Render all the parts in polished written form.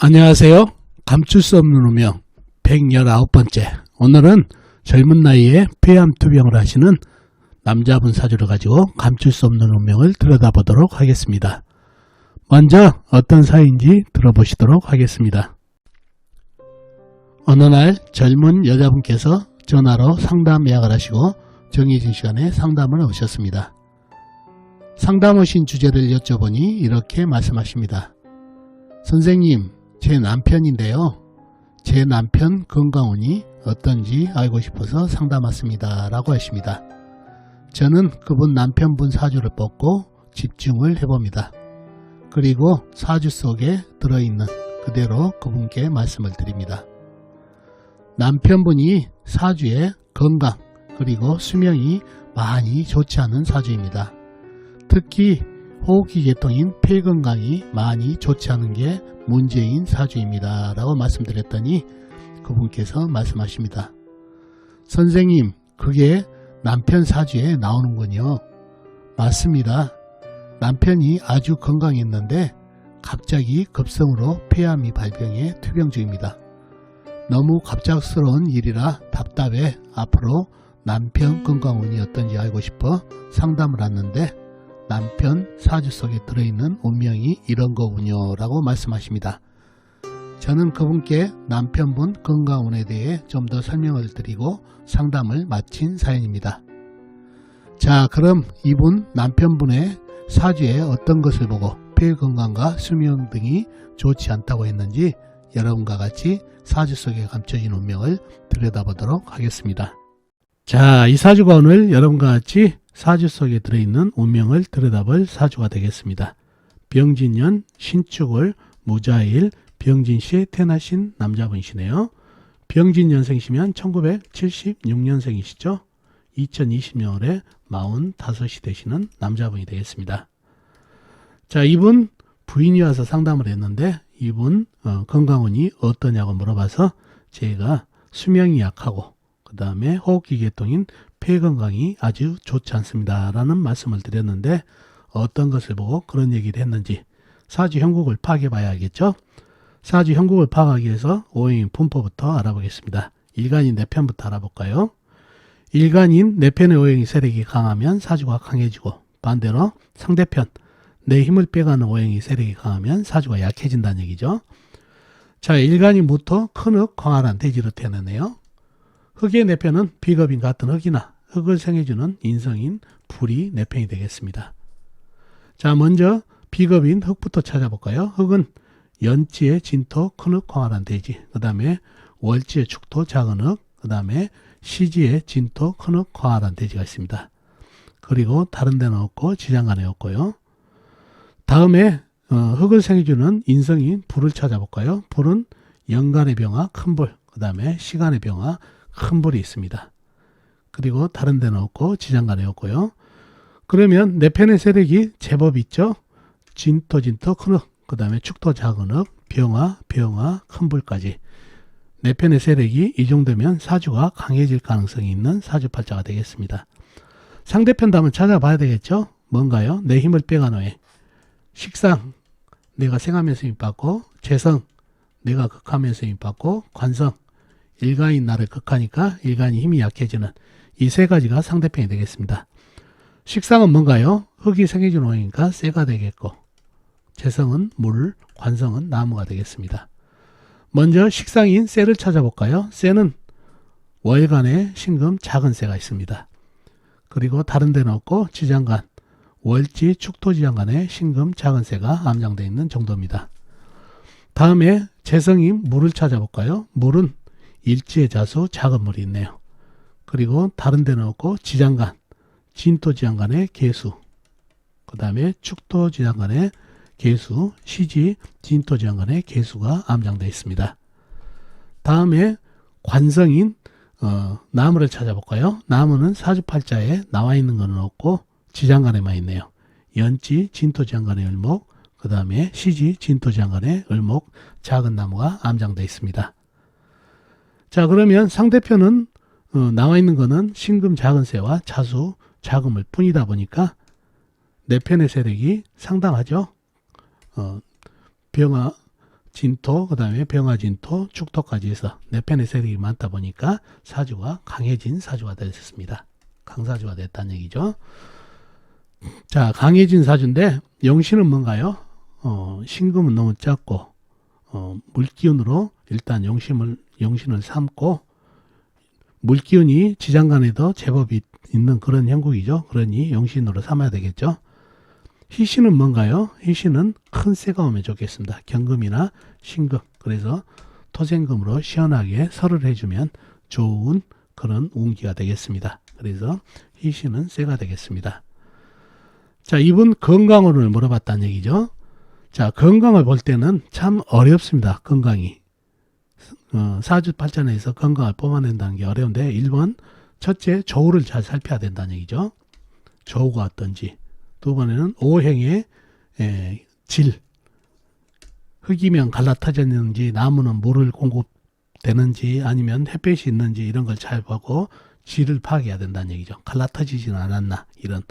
안녕하세요. 감출 수 없는 운명 119번째. 오늘은 젊은 나이에 폐암 투병을 하시는 남자분 사주를 가지고 감출 수 없는 운명을 들여다보도록 하겠습니다. 먼저 어떤 사연인지 들어보시도록 하겠습니다. 어느 날 젊은 여자분께서 전화로 상담 예약을 하시고 정해진 시간에 상담을 오셨습니다. 상담 오신 주제를 여쭤보니 이렇게 말씀하십니다. 선생님, 제 남편인데요. 제 남편 건강운이 어떤지 알고 싶어서 상담 왔습니다. 라고 하십니다. 저는 그분 남편분 사주를 뽑고 집중을 해봅니다. 그리고 사주 속에 들어있는 그대로 그분께 말씀을 드립니다. 남편분이 사주에 건강 그리고 수명이 많이 좋지 않은 사주입니다. 특히 호흡기 계통인 폐 건강이 많이 좋지 않은 게 문제인 사주입니다. 라고 말씀드렸더니 그분께서 말씀하십니다. 선생님, 그게 남편 사주에 나오는군요. 맞습니다. 남편이 아주 건강했는데 갑자기 급성으로 폐암이 발병해 투병 중입니다. 너무 갑작스러운 일이라 답답해 앞으로 남편 건강운이 어떤지 알고 싶어 상담을 왔는데 남편 사주 속에 들어있는 운명이 이런 거군요 라고 말씀하십니다. 저는 그분께 남편분 건강운에 대해 좀 더 설명을 드리고 상담을 마친 사연입니다. 자, 그럼 이분 남편분의 사주에 어떤 것을 보고 폐 건강과 수명 등이 좋지 않다고 했는지 여러분과 같이 사주 속에 감춰진 운명을 들여다보도록 하겠습니다. 자, 이 사주가 오늘 여러분과 같이 사주 속에 들어있는 운명을 들여다볼 사주가 되겠습니다. 병진년 신축월 무자일 병진시에 태어나신 남자분이시네요. 병진년생이시면 1976년생이시죠. 2020년에 45이 되시는 남자분이 되겠습니다. 자, 이분 부인이 와서 상담을 했는데 이분 건강운이 어떠냐고 물어봐서 제가 수명이 약하고 그 다음에 호흡기 계통인 폐 건강이 아주 좋지 않습니다 라는 말씀을 드렸는데 어떤 것을 보고 그런 얘기를 했는지 사주 형국을 파악해 봐야 알겠죠. 사주 형국을 파악하기 위해서 오행인 분포부터 알아보겠습니다. 일간인 내 편부터 알아볼까요. 일간인 내 편의 오행이 세력이 강하면 사주가 강해지고 반대로 상대편 내 힘을 빼가는 오행이 세력이 강하면 사주가 약해진다는 얘기죠. 자, 일간인 무토 큰흙 광활한 대지로 태어났네요. 흙의 내편은 비겁인 같은 흙이나 흙을 생해주는 인성인 불이 내편이 되겠습니다. 자, 먼저 비겁인 흙부터 찾아볼까요. 흙은 연지의 진토 큰흙 광활한 대지, 그 다음에 월지의 축토 작은 흙, 그 다음에 시지의 진토 큰흙 광활한 대지가 있습니다. 그리고 다른 데는 없고 지장간에 없고요. 다음에 흙을 생해주는 인성인 불을 찾아볼까요. 불은 연간의 병화 큰 불, 그 다음에 시간의 병화 큰 불이 있습니다. 그리고 다른 데는 없고 지장간에 없고요. 그러면 내 편의 세력이 제법 있죠. 진토 큰 흙, 그 다음에 축토 작은 흙, 병화 큰 불까지 내 편의 세력이 이 정도면 사주가 강해질 가능성이 있는 사주팔자가 되겠습니다. 상대편 한번 찾아봐야 되겠죠. 뭔가요? 내 힘을 빼가는 오행. 식상 내가 생하면서 힘받고, 재성 내가 극하면서 힘받고, 관성 일간인 나를 극하니까 일간이 힘이 약해지는 이 세 가지가 상대편이 되겠습니다. 식상은 뭔가요? 흙이 생해주는 오행이니까 쇠가 되겠고, 재성은 물, 관성은 나무가 되겠습니다. 먼저 식상인 쇠를 찾아볼까요? 쇠는 월간에 신금 작은 쇠가 있습니다. 그리고 다른 데는 없고 지장간, 월지 축토 지장간에 신금 작은 쇠가 암장되어 있는 정도입니다. 다음에 재성인 물을 찾아볼까요? 물은 일지의 자수 작은 물이 있네요. 그리고 다른 데는 없고 지장간, 진토 지장간에 개수, 그 다음에 축토 지장간에 개수, 시지 진토 지장간에 개수가 암장되어 있습니다. 다음에 관성인 나무를 찾아볼까요? 나무는 사주팔자에 나와 있는 것은 없고 지장간에만 있네요. 연지 진토 지장간에 을목, 그 다음에 시지 진토 지장간에 을목 작은 나무가 암장되어 있습니다. 자, 그러면 상대편은 나와 있는 것은 신금 작은 쇠와 자수 작은 물 뿐이다 보니까 내 편의 세력이 상당하죠. 병화 진토, 그 다음에 병화진토, 축토까지 해서 4편의 세력이 많다 보니까 사주가 강해진 사주가 됐습니다. 강사주가 됐다는 얘기죠. 자, 강해진 사주인데 영신은 뭔가요? 신금은 너무 작고 물기운으로 일단 영신을 삼고, 물기운이 지장간에도 제법 있는 그런 형국이죠. 그러니 영신으로 삼아야 되겠죠. 희신은 뭔가요? 희신은 큰 새가 오면 좋겠습니다. 경금이나 신금, 그래서 토생금으로 시원하게 설을 해주면 좋은 그런 운기가 되겠습니다. 그래서 희신은 새가 되겠습니다. 자, 이분 건강운을 물어봤다는 얘기죠. 자, 건강을 볼 때는 참 어렵습니다. 건강이. 사주팔자에서 건강을 뽑아낸다는 게 어려운데, 1번 첫째 조우를 잘 살펴야 된다는 얘기죠. 조우가 어떤지. 두 번에는 오행의 질, 흙이면 갈라터졌는지, 나무는 물을 공급되는지, 아니면 햇볕이 있는지, 이런 걸 잘 보고 질을 파악해야 된다는 얘기죠. 갈라터지지는 않았나, 이런.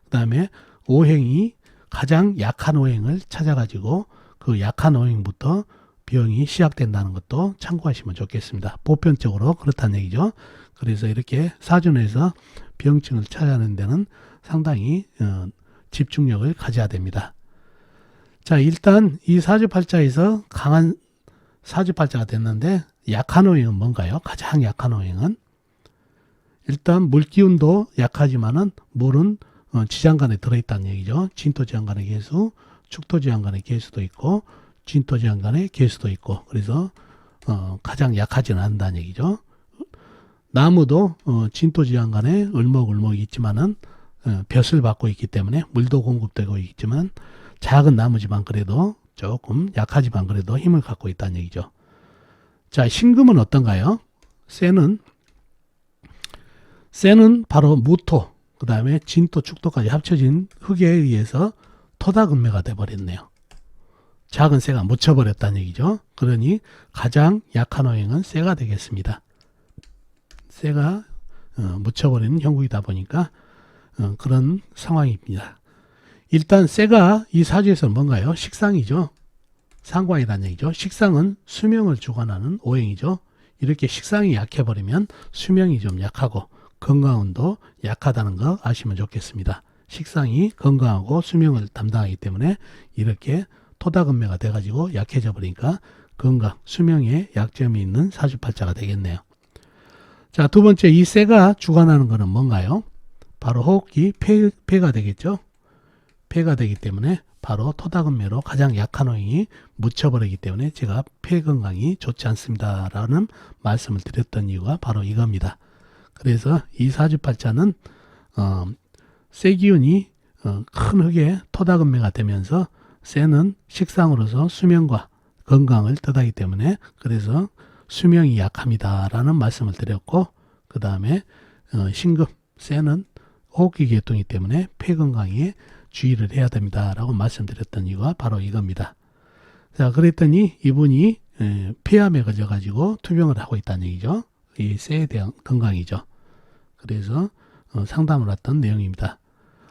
그 다음에 오행이 가장 약한 오행을 찾아가지고 그 약한 오행부터 병이 시작된다는 것도 참고하시면 좋겠습니다. 보편적으로 그렇다는 얘기죠. 그래서 이렇게 사주에서 병증을 찾아내는 데는 상당히 집중력을 가져야 됩니다. 자, 일단 이 사주팔자에서 강한 사주팔자가 됐는데, 약한 오행은 뭔가요? 가장 약한 오행은 일단 물기운도 약하지만은 물은 지장간에 들어있다는 얘기죠. 진토지장간의 개수, 축토지장간의 개수도 있고, 진토지장간의 개수도 있고, 그래서 가장 약하지는 않다는 얘기죠. 나무도 진토지장간에 을목이 있지만은 볕을 받고 있기 때문에 물도 공급되고 있지만, 작은 나무지만 그래도 조금 약하지만 그래도 힘을 갖고 있다는 얘기죠. 자, 신금은 어떤가요? 쇠는 바로 무토, 그 다음에 진토, 축토까지 합쳐진 흙에 의해서 토다금매가 돼버렸네요. 작은 쇠가 묻혀버렸다는 얘기죠. 그러니 가장 약한 오행은 쇠가 되겠습니다. 쇠가 묻혀버리는 형국이다 보니까 그런 상황입니다. 일단 쇠가 이 사주에서는 뭔가요? 식상이죠. 상관이라는 얘기죠. 식상은 수명을 주관하는 오행이죠. 이렇게 식상이 약해버리면 수명이 좀 약하고 건강운도 약하다는 거 아시면 좋겠습니다. 식상이 건강하고 수명을 담당하기 때문에 이렇게 토다금매가 돼가지고 약해져 버리니까 건강, 수명에 약점이 있는 사주팔자가 되겠네요. 자, 두 번째, 이 쇠가 주관하는 것은 뭔가요? 바로 호흡기 폐가 되겠죠. 폐가 되기 때문에 바로 토다금매로 가장 약한 오행이 묻혀버리기 때문에 제가 폐 건강이 좋지 않습니다 라는 말씀을 드렸던 이유가 바로 이겁니다. 그래서 이 사주팔자는 쇠기운이 큰 흙에 토다금매가 되면서 쇠는 식상으로서 수명과 건강을 뜻하기 때문에 그래서 수명이 약합니다 라는 말씀을 드렸고, 그 다음에 신금, 쇠는 호흡기 계통이기 때문에 폐 건강에 주의를 해야 됩니다 라고 말씀드렸던 이유가 바로 이겁니다. 자, 그랬더니 이분이 폐암에 걸려 가지고 투병을 하고 있다는 얘기죠. 이 쇠에 대한 건강이죠. 그래서 상담을 했던 내용입니다.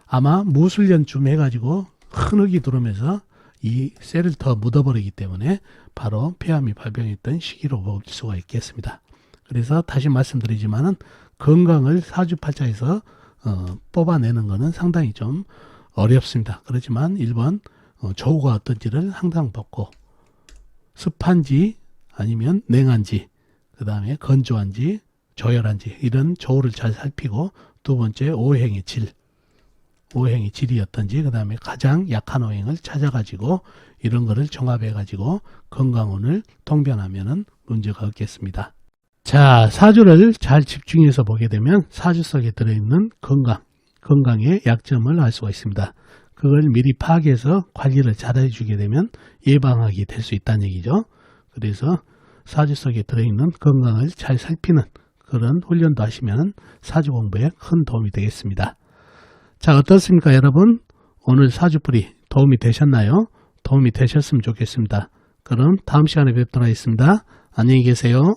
아마 무술년쯤 해가지고 큰 흙이 들어오면서 이 쇠를 더 묻어버리기 때문에 바로 폐암이 발병했던 시기로 볼 수가 있겠습니다. 그래서 다시 말씀드리지만은 건강을 사주팔자에서 뽑아내는 것은 상당히 좀 어렵습니다. 그렇지만 1번 조우가 어떤지를 항상 보고, 습한지 아니면 냉한지, 그 다음에 건조한지 조열한지 이런 조우를 잘 살피고, 두 번째 오행의 질이 어떤지, 그 다음에 가장 약한 오행을 찾아가지고 이런 거를 종합해가지고 건강운을 통변하면은 문제가 없겠습니다. 자, 사주를 잘 집중해서 보게 되면 사주 속에 들어있는 건강의 약점을 알 수가 있습니다. 그걸 미리 파악해서 관리를 잘 해주게 되면 예방하게 될 수 있다는 얘기죠. 그래서 사주 속에 들어있는 건강을 잘 살피는 그런 훈련도 하시면 사주 공부에 큰 도움이 되겠습니다. 자, 어떻습니까 여러분? 오늘 사주풀이 도움이 되셨나요? 도움이 되셨으면 좋겠습니다. 그럼 다음 시간에 뵙도록 하겠습니다. 안녕히 계세요.